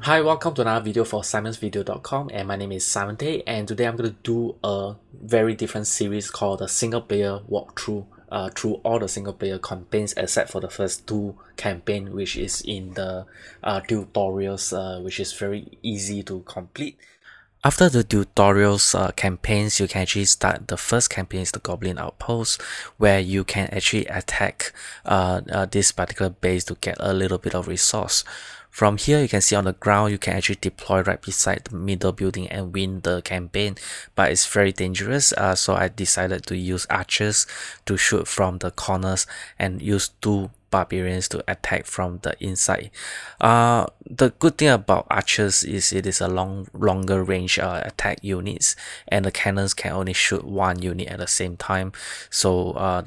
Hi, welcome to another video for simonsvideo.com, and my name is Simon Tay, and today I'm going to do a very different series called the single player walkthrough through all the single player campaigns except for the first two campaign, which is in the tutorials, which is very easy to complete. After the tutorials campaigns, you can actually start. The first campaign is the Goblin Outpost, where you can actually attack this particular base to get a little bit of resource. From here, you can see on the ground, you can actually deploy right beside the middle building and win the campaign, but it's very dangerous, so I decided to use archers to shoot from the corners and use two barbarians to attack from the inside. The good thing about archers is it is a longer range attack units, and the cannons can only shoot one unit at the same time, so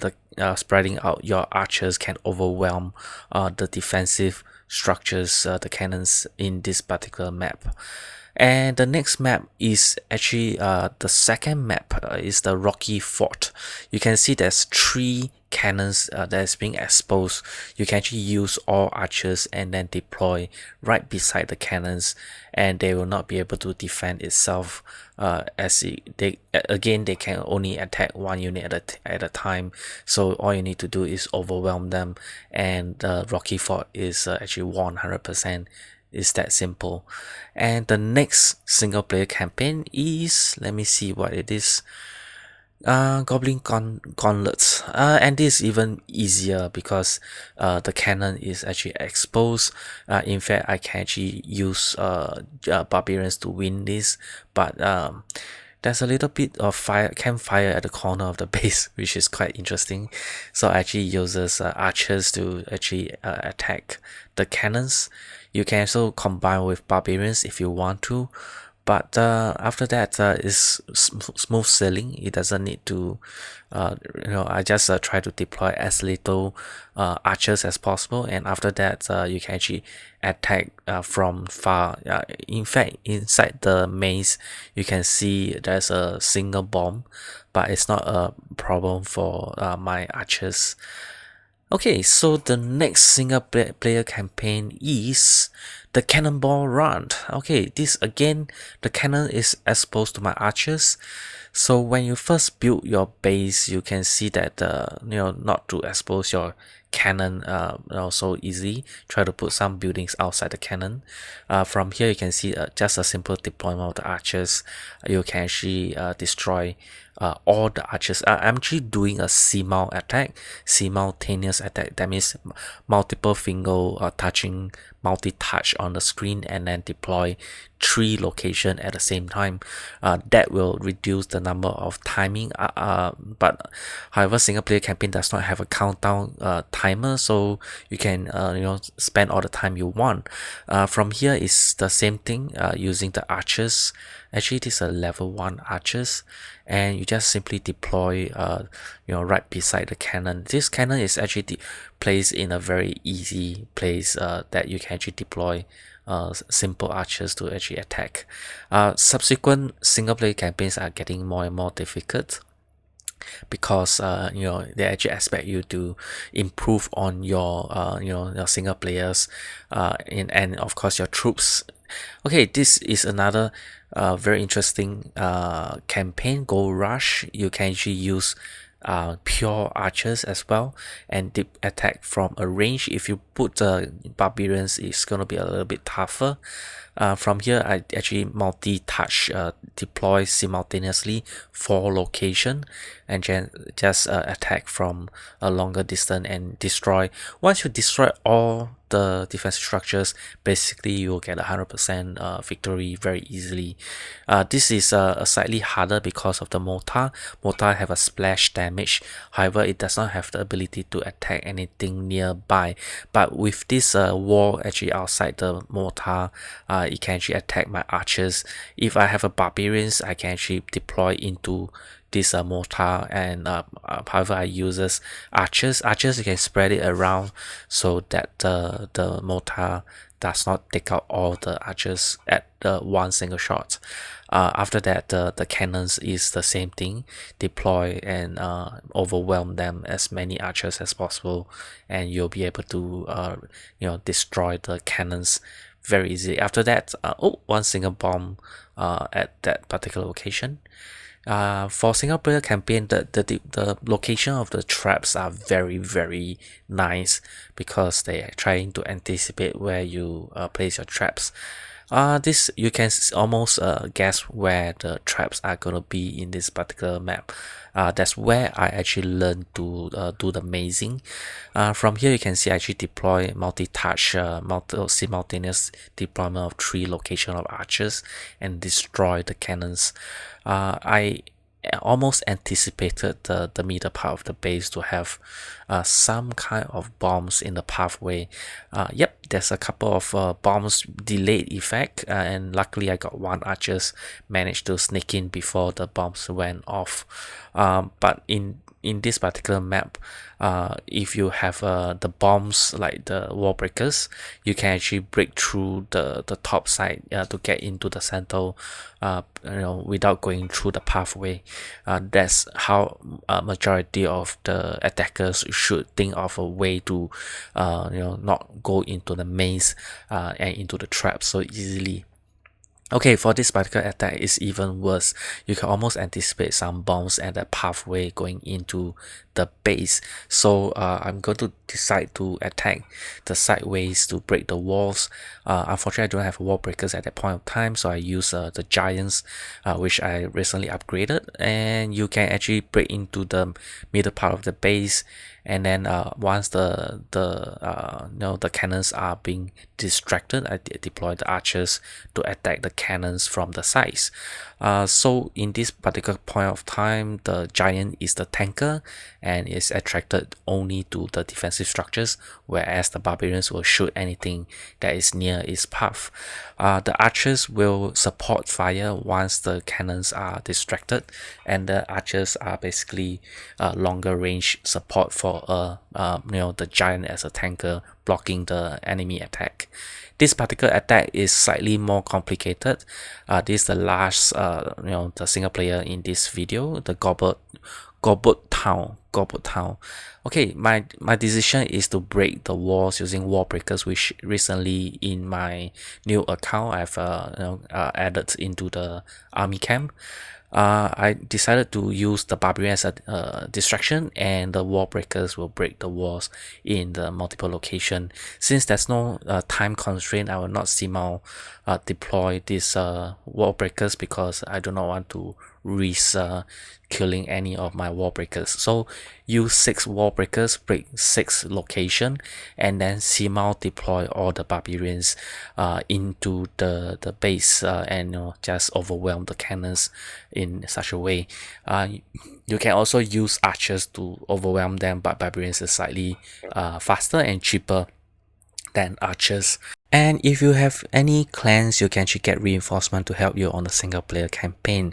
spreading out your archers can overwhelm the defensive structures, the cannons in this particular map. And the next map is actually the second map, is the Rocky Fort. You can see there's three cannons that is being exposed. You can actually use all archers and then deploy right beside the cannons, and they will not be able to defend itself, they can only attack one unit at a time. So all you need to do is overwhelm them, and Rocky Fort is actually 100%. It's that simple. And the next single player campaign is, let me see what it is, Goblin Gauntlet, and this is even easier because the cannon is actually exposed. In fact, I can actually use barbarians to win this, but there's a little bit of campfire at the corner of the base, which is quite interesting. So I actually uses archers to actually attack the cannons. You can also combine with barbarians if you want to, but after that is smooth sailing. It doesn't need to I just try to deploy as little archers as possible, and after that you can actually attack from far. In fact, inside the maze you can see there's a single bomb, but it's not a problem for my archers. Okay, so the next single player campaign is the Cannonball Run. Okay, this again, the cannon is exposed to my archers. So when you first build your base, you can see that not to expose your cannon so easy. Try to put some buildings outside the cannon. From here you can see just a simple deployment of the archers. You can actually destroy all the archers. I'm actually doing a simultaneous attack. That means multiple finger touching, multi-touch on the screen, and then deploy three locations at the same time. That will reduce the number of timing. But however, single player campaign does not have a countdown timer, so you can spend all the time you want. From here is the same thing, using the archers. Actually, this is a level 1 archers, and you just simply deploy right beside the cannon. This cannon is actually placed in a very easy place that you can actually deploy simple archers to actually attack. Subsequent single player campaigns are getting more and more difficult because they actually expect you to improve on your your single players and of course your troops. Okay, this is another very interesting campaign, Gold Rush. You can actually use pure archers as well and attack from a range. If you put barbarians, it's going to be a little bit tougher. From here I actually multi-touch deploy simultaneously 4 location and just attack from a longer distance and destroy. Once you destroy all the defense structures, basically you will get 100% victory very easily. This is slightly harder because of the mortar. Mortar have a splash damage, however it does not have the ability to attack anything nearby, but with this wall actually outside the mortar, it can actually attack my archers. If I have a barbarians, I can actually deploy into this mortar, and however I uses archers. You can spread it around so that the mortar does not take out all the archers at one single shot. After that, the cannons is the same thing. Deploy and overwhelm them as many archers as possible, and you'll be able to destroy the cannons very easy. After that, one single bomb at that particular location. For single player campaign, the location of the traps are very nice because they are trying to anticipate where you place your traps. This you can almost guess where the traps are gonna be in this particular map. That's where I actually learned to do the mazing. From here you can see I actually deploy multi-touch, simultaneous deployment of 3 location of archers and destroy the cannons. I almost anticipated the middle part of the base to have some kind of bombs in the pathway. Yep, there's a couple of bombs delayed effect, and luckily I got 1 archers managed to sneak in before the bombs went off. But in this particular map, if you have the bombs like the wall breakers, you can actually break through the top side to get into the center, without going through the pathway. That's how majority of the attackers should think of a way to not go into the maze and into the trap so easily. Okay, for this particular attack, it's even worse. You can almost anticipate some bombs and the pathway going into the base. So I'm going to decide to attack the sideways to break the walls. Unfortunately, I don't have wall breakers at that point of time, so I use the giants, which I recently upgraded. And you can actually break into the middle part of the base. And then once the cannons are being distracted, I deploy the archers to attack the cannons from the sides. So in this particular point of time, the giant is the tanker and is attracted only to the defensive structures, whereas the barbarians will shoot anything that is near its path. The archers will support fire once the cannons are distracted, and the archers are basically longer range support for the giant as a tanker blocking the enemy attack. This particular attack is slightly more complicated. This is the last the single player in this video, the Gobbotown. Okay, my decision is to break the walls using wall breakers, which recently in my new account I've added into the army camp. I decided to use the barbarian as a distraction, and the wall breakers will break the walls in the multiple location. Since there's no time constraint, I will not deploy these wall breakers because I do not want to risk killing any of my wall breakers. So use 6 wall breakers, break 6 location, and then deploy all the barbarians into the base and just overwhelm the cannons in such a way. You can also use archers to overwhelm them, but barbarians is slightly faster and cheaper than archers. And if you have any clans, you can actually get reinforcement to help you on the single player campaign.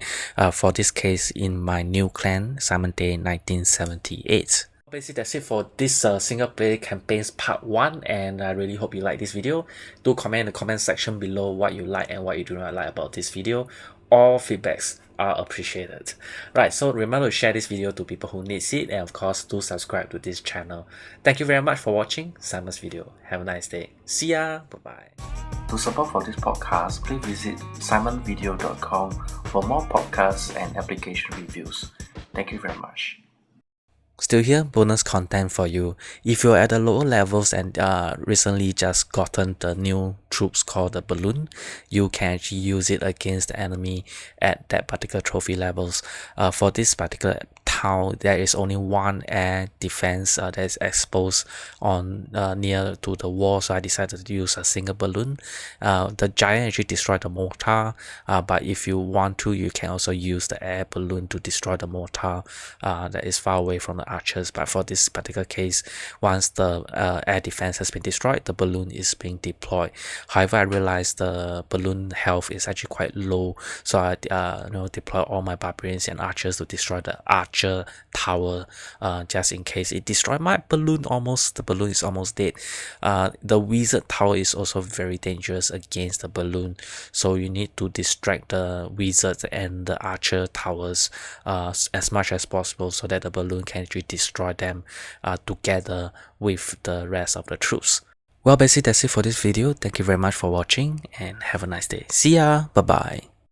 For this case, in my new clan, Simon Day 1978. Basically, that's it for this single player campaigns part 1, and I really hope you like this video. Do comment in the comment section below what you like and what you do not like about this video. All feedbacks are appreciated. Right, so remember to share this video to people who needs it, and of course do subscribe to this channel. Thank you very much for watching Simon's video. Have a nice day. See ya. Bye bye. To support for this podcast, please visit simonvideo.com for more podcasts and application reviews. Thank you very much. Still here, bonus content for you. If you're at the lower levels and recently just gotten the new troops called the balloon, you can actually use it against the enemy at that particular trophy levels. For this particular town, there is only 1 air defense that is exposed on near to the wall, so I decided to use a single balloon. The giant actually destroyed the mortar, but if you want to, you can also use the air balloon to destroy the mortar that is far away from the archers. But for this particular case, once the air defense has been destroyed, the balloon is being deployed. However, I realized the balloon health is actually quite low, so I deploy all my barbarians and archers to destroy the archer tower, just in case it destroyed my balloon. The balloon is almost dead. The wizard tower is also very dangerous against the balloon, so you need to distract the wizards and the archer towers as much as possible so that the balloon can actually destroy them together with the rest of the troops. Well, basically that's it for this video. Thank you very much for watching and have a nice day. See ya. Bye bye.